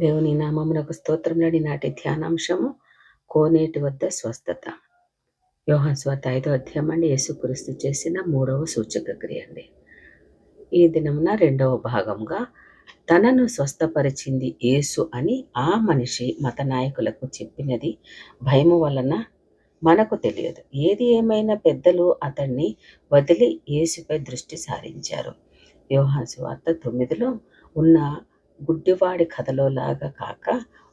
దేవుని నామమునకు స్తోత్రములని నాటి ధ్యానాంశము కోనేటి వద్ద స్వస్థత. యోహాను సువార్త 5వ అధ్యాయం అండి. యేసుక్రీస్తు చేసిన 3వ సూచక క్రియ అండి. ఈ దినమున 2వ భాగంగా తనను స్వస్థపరిచింది యేసు అని ఆ మనిషి మత నాయకులకు చెప్పినది భయము వలన మనకు తెలియదు. ఏది ఏమైనా పెద్దలు అతన్ని వదిలి యేసుపై దృష్టి సారించారు. యోహాను సువార్త 9లో ఉన్న గుడ్డివాడి కథలో లాగా కాక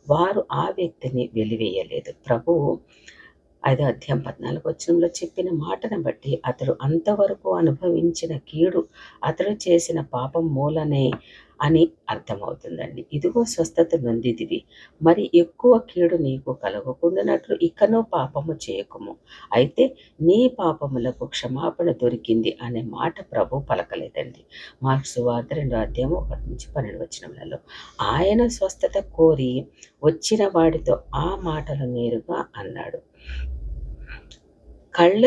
వారు ఆ వ్యక్తిని వెలివేయలేదు. ప్రభువు 5వ అధ్యాయం 14వ వచనంలో చెప్పిన మాటను బట్టి అతడు అంతవరకు అనుభవించిన కీడు అతడు చేసిన పాపం మూలనే అని అర్థమవుతుందండి. ఇదిగో స్వస్థత నొందిదివి, మరి ఎక్కువ కీడు నీకు కలగకుండానట్లు ఇకనూ పాపము చేయకుము, అయితే నీ పాపములకు క్షమాపణ దొరికింది అనే మాట ప్రభు పలకలేదండి. మార్కు సువార్త 2వ అధ్యాయం 1-12 వచనములలో ఆయన స్వస్థత కోరి వచ్చిన వాడితో ఆ మాటలు నేరుగా అన్నాడు. కళ్ళ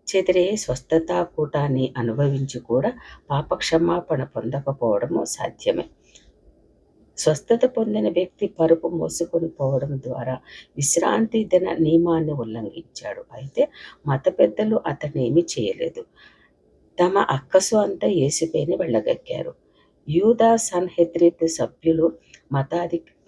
చెదిరే స్వస్థతా కూటాన్ని అనుభవించి కూడా పాపక్షమాపణ పొందకపోవడము సాధ్యమే. స్వస్థత పొందిన వ్యక్తి పరుపు మోసుకొని పోవడం ద్వారా విశ్రాంతి దిన నియమాన్ని ఉల్లంఘించాడు. అయితే మత పెద్దలు అతనేమీ చేయలేదు. తమ అక్కసు అంతా యేసుపైనే వెళ్ళగక్కారు. యూదా సన్హెద్రిత్ సభ్యులు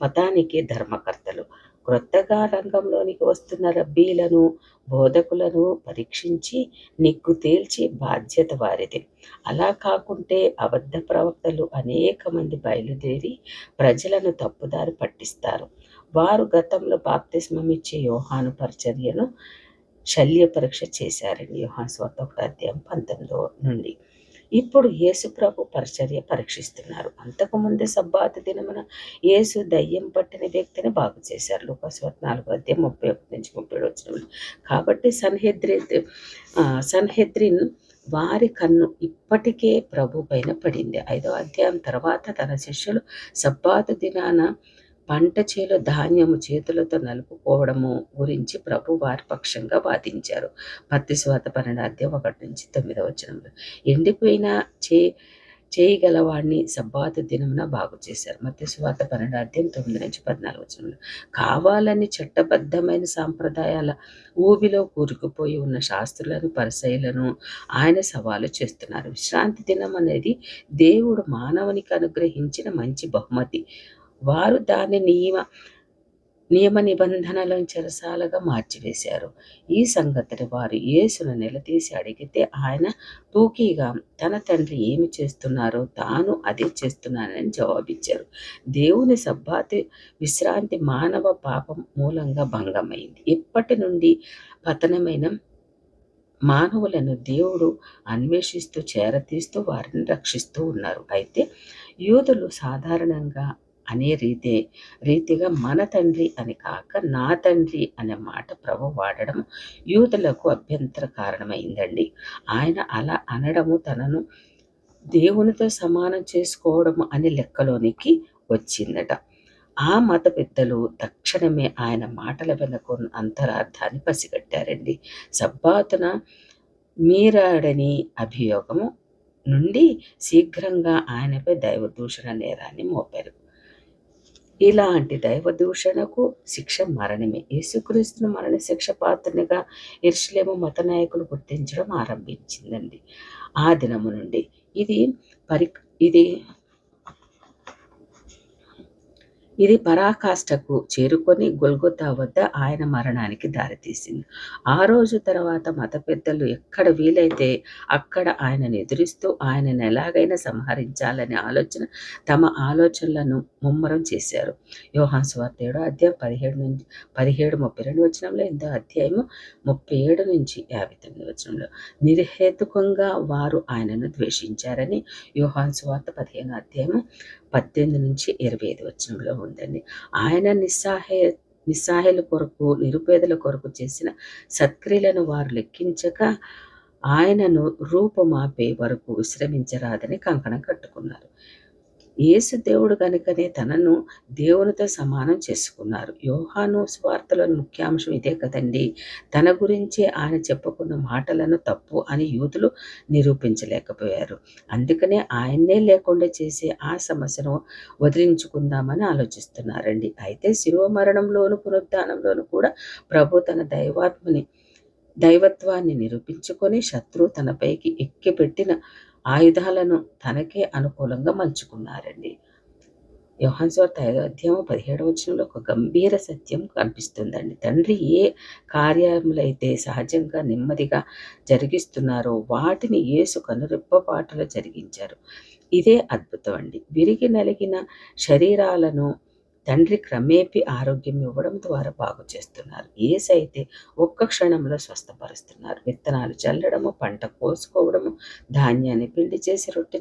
మతానికి ధర్మకర్తలు. క్రొత్తగా రంగంలోనికి వస్తున్న రబ్బీలను, బోధకులను పరీక్షించి నిగ్గు తేల్చి బాధ్యత వారిది. అలా కాకుంటే అబద్ధ ప్రవక్తలు అనేక మంది బయలుదేరి ప్రజలను తప్పుదారి పట్టిస్తారు. వారు గతంలో బాప్తిస్మం ఇచ్చే యోహాను పరిచర్యను శల్య పరీక్ష చేశారండి. యోహాను సువార్త 1వ అధ్యాయం 19 నుండి. ఇప్పుడు యేసు ప్రభు పరిచర్య పరీక్షిస్తున్నారు. అంతకుముందే సబ్బాతు దినమున యేసు దయ్యం పట్టిన వ్యక్తిని బాగు చేశారు. లూకా సువార్త 4వ అధ్యాయం 31-37 వచనములు. కాబట్టి సన్హెద్రిన్ వారి కన్ను ఇప్పటికే ప్రభు పైన పడింది. 5వ అధ్యాయం తర్వాత తన శిష్యులు సబ్బాతు దినాన పంట చేలో ధాన్యము చేతులతో నలుపుకోవడము గురించి ప్రభు వారి పక్షంగా వాదించారు. మత్తయి సువార్త 12వ అధ్యాయం 1-9 వచనంలో ఎండిపోయిన చేయగలవాడిని సబ్బాతు దినమున బాగు చేశారు. మత్తయి సువార్త 12వ అధ్యాయం 9-14 వచనంలో కావాలని చట్టబద్ధమైన సాంప్రదాయాల ఊబిలో కూరుకుపోయి ఉన్న శాస్త్రులను, పరిసయ్యులను ఆయన సవాలు చేస్తున్నారు. విశ్రాంతి దినం అనేది దేవుడు మానవునికి అనుగ్రహించిన మంచి బహుమతి. వారు దాన్ని నియమ నిబంధనలను చెరసాలగా మార్చివేశారు. ఈ సంగతిని వారు యేసును నిలదీసి అడిగితే ఆయన తూకీగా తన తండ్రి ఏమి చేస్తున్నారో తాను అదే చేస్తున్నానని జవాబిచ్చారు. దేవుని సబ్బాతు విశ్రాంతి మానవ పాపం మూలంగా భంగమైంది. ఇప్పటి నుండి పతనమైన మానవులను దేవుడు అన్వేషిస్తూ చేరతీస్తూ వారిని రక్షిస్తూ ఉన్నారు. అయితే యూదులు సాధారణంగా అనే రీతిగా మన తండ్రి అని కాక నా తండ్రి అనే మాట ప్రభు వాడడం యూదులకు అభ్యంతర కారణమైందండి. ఆయన అలా అనడము తనను దేవునితో సమానం చేసుకోవడం అని లెక్కలోనికి వచ్చిందట. ఆ మత పెద్దలు తక్షణమే ఆయన మాటల వెనుక అంతరార్థాన్ని పసిగట్టారండి. సబ్బాతున మీరాడని అభియోగము నుండి శీఘ్రంగా ఆయనపై దైవదూషణ నేరాన్ని మోపారు. ఇలాంటి దైవదూషణకు శిక్ష మరణమే. యేసుక్రీస్తును మరణ శిక్ష పాత్రనిగా యెరూషలేము మత నాయకులు గుర్తించడం ఆరంభించిందండి. ఆ దినము నుండి ఇది పరాకాష్ఠకు చేరుకొని గొల్గొతా వద్ద ఆయన మరణానికి దారితీసింది. ఆ రోజు తర్వాత మత పెద్దలు ఎక్కడ వీలైతే అక్కడ ఆయనను ఎదురిస్తూ ఆయనను ఎలాగైనా సంహరించాలనే తమ ఆలోచనలను ముమ్మరం చేశారు. యోహాను సువార్త 7వ అధ్యాయం 17-32 వచనంలో, 8వ అధ్యాయము 37-59 వచనంలో నిర్హేతుకంగా వారు ఆయనను ద్వేషించారని యోహాను సువార్త 15వ అధ్యాయము 18-25 వచనంలో ఉందండి. ఆయన నిస్సహాయుల కొరకు, నిరుపేదల కొరకు చేసిన సత్క్రియలను వారు లెక్కించక ఆయనను రూపమాపే వరకు విశ్రమించరాదని కంకణం కట్టుకున్నారు. యేసు దేవుడు కనుకనే తనను దేవునితో సమానం చేసుకున్నారు. యోహాను సువార్తలోని ముఖ్యాంశం ఇదే కదండి. తన గురించి ఆయన చెప్పుకున్న మాటలను తప్పు అని యూదులు నిరూపించలేకపోయారు. అందుకనే ఆయన్నే లేకుండా చేసే ఆ సమస్యను వదిలించుకుందామని ఆలోచిస్తున్నారండి. అయితే శిలువ మరణంలోను పునరుద్ధానంలోను కూడా ప్రభు తన దైవత్వాన్ని నిరూపించుకొని శత్రువు తనపైకి ఎక్కిపెట్టిన ఆయుధాలను తనకే అనుకూలంగా మలుచుకున్నారండి. యోహాను సువార్త 5వ అధ్యాయం 17వ వచనంలో ఒక గంభీర సత్యం కనిపిస్తుందండి. తండ్రి ఏ కార్యములైతే సహజంగా నెమ్మదిగా జరిగిస్తున్నారో వాటిని యేసు కనురెప్పపాటులో జరిగించారు. ఇదే అద్భుతం అండి. విరిగి నలిగిన శరీరాలను తండ్రి క్రమేపీ ఆరోగ్యం ఇవ్వడం ద్వారా బాగు చేస్తున్నారు. యేసైతే ఒక్క క్షణంలో స్వస్థపరుస్తున్నారు. విత్తనాలు చల్లడము, పంట కోసుకోవడము, ధాన్యాన్ని పిండి చేసి రొట్టె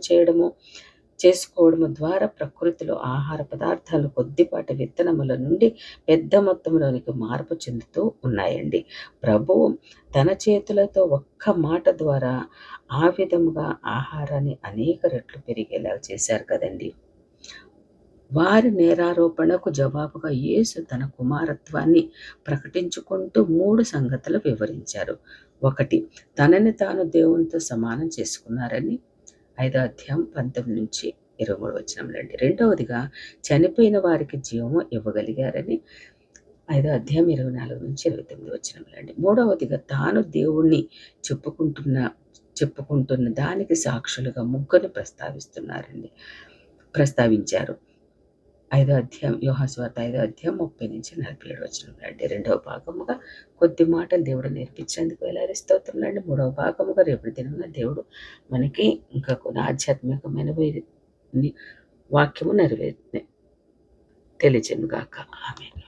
చేసుకోవడము ద్వారా ప్రకృతిలో ఆహార పదార్థాలు కొద్దిపాటి విత్తనముల నుండి పెద్ద మొత్తంలోనికి మార్పు చెందుతూ ఉన్నాయండి. ప్రభువు తన చేతులతో ఒక్క మాట ద్వారా ఆ విధముగా ఆహారాన్ని అనేక రెట్లు పెరిగేలా చేశారు కదండి. వారి నేరారోపణకు జవాబుగా యేసు తన కుమారత్వాన్ని ప్రకటించుకుంటూ 3 సంగతులు వివరించారు. 1, తనని తాను దేవునితో సమానం చేసుకున్నారని 5వ అధ్యాయం 19-23 వచనంలండి. రెండవదిగా చెనిపోయిన వారికి జీవము ఇవ్వగలిగారని 5వ అధ్యాయం 24-29 వచనంలండి. మూడవదిగా తాను దేవుణ్ణి చెప్పుకుంటున్న దానికి సాక్షులుగా ముగ్గురిని ప్రస్తావించారు. 5వ అధ్యాయం యోహాను సువార్త 5వ అధ్యాయం 30-47 వచనంలండి. రెండవ భాగముగా కొద్ది మాటలు దేవుడు నేర్పించేందుకు వేలాది స్తోత్రములండి. మూడవ భాగముగా రేపటి దినమున దేవుడు మనకి ఇంకా కొన్ని ఆధ్యాత్మికమైన వాక్యము తెలియజేయును గాక. ఆమేన్.